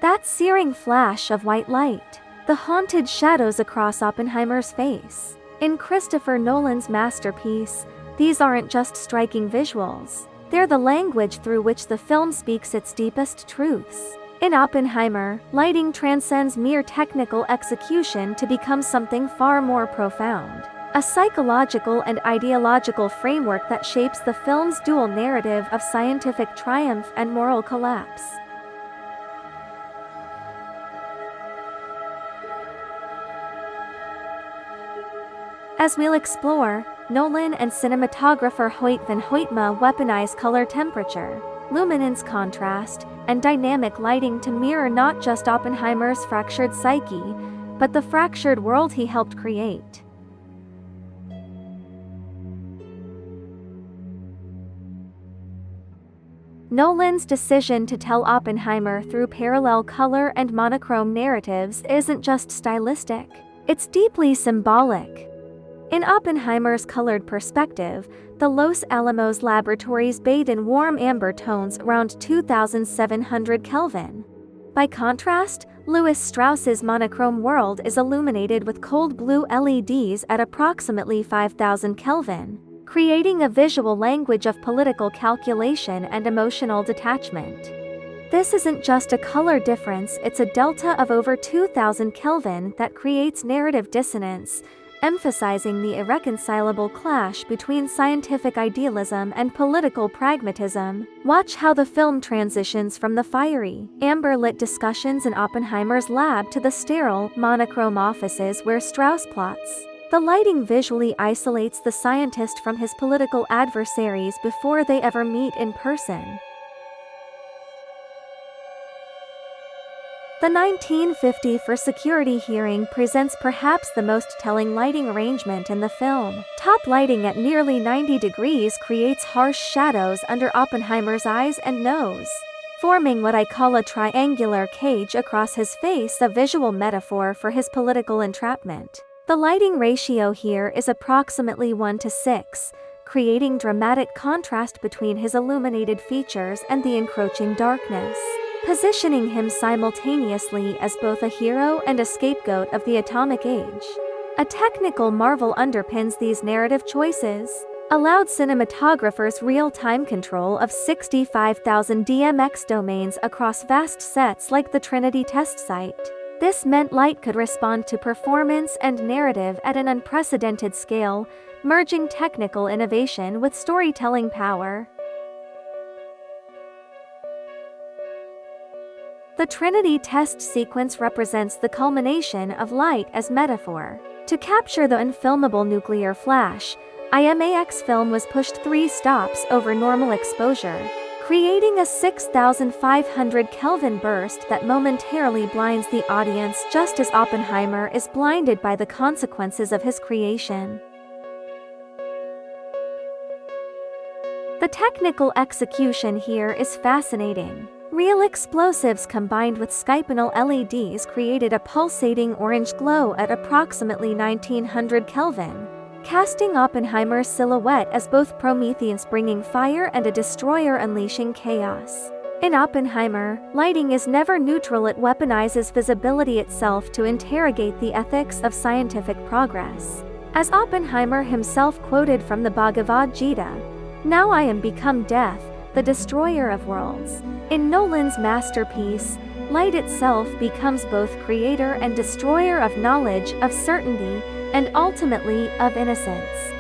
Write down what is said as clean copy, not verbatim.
That searing flash of white light. The haunted shadows across Oppenheimer's face. In Christopher Nolan's masterpiece, these aren't just striking visuals. They're the language through which the film speaks its deepest truths. In Oppenheimer, lighting transcends mere technical execution to become something far more profound. A psychological and ideological framework that shapes the film's dual narrative of scientific triumph and moral collapse. As we'll explore, Nolan and cinematographer Hoyte van Hoytema weaponize color temperature, luminance contrast, and dynamic lighting to mirror not just Oppenheimer's fractured psyche, but the fractured world he helped create. Nolan's decision to tell Oppenheimer through parallel color and monochrome narratives isn't just stylistic, it's deeply symbolic. In Oppenheimer's colored perspective, the Los Alamos laboratories bathe in warm amber tones around 2700 Kelvin. By contrast, Lewis Strauss's monochrome world is illuminated with cold blue LEDs at approximately 5000 Kelvin, creating a visual language of political calculation and emotional detachment. This isn't just a color difference, it's a delta of over 2000 Kelvin that creates narrative dissonance, emphasizing the irreconcilable clash between scientific idealism and political pragmatism. Watch how the film transitions from the fiery, amber-lit discussions in Oppenheimer's lab to the sterile, monochrome offices where Strauss plots. The lighting visually isolates the scientist from his political adversaries before they ever meet in person. The 1954 security hearing presents perhaps the most telling lighting arrangement in the film. Top lighting at nearly 90 degrees creates harsh shadows under Oppenheimer's eyes and nose, forming what I call a triangular cage across his face, a visual metaphor for his political entrapment. The lighting ratio here is approximately 1:6, creating dramatic contrast between his illuminated features and the encroaching darkness, positioning him simultaneously as both a hero and a scapegoat of the atomic age. A technical marvel underpins these narrative choices. Allowed cinematographers real-time control of 65,000 DMX domains across vast sets like the Trinity test site. This meant light could respond to performance and narrative at an unprecedented scale, merging technical innovation with storytelling power. The Trinity test sequence represents the culmination of light as metaphor. To capture the unfilmable nuclear flash, IMAX film was pushed 3 stops over normal exposure, creating a 6500 Kelvin burst that momentarily blinds the audience just as Oppenheimer is blinded by the consequences of his creation. The technical execution here is fascinating. Real explosives combined with Skypinal LEDs created a pulsating orange glow at approximately 1900 Kelvin, casting Oppenheimer's silhouette as both Prometheus bringing fire and a destroyer unleashing chaos. In Oppenheimer, lighting is never neutral, it weaponizes visibility itself to interrogate the ethics of scientific progress. As Oppenheimer himself quoted from the Bhagavad Gita, "Now I am become death, the destroyer of worlds." In Nolan's masterpiece, light itself becomes both creator and destroyer of knowledge, of certainty, and ultimately, of innocence.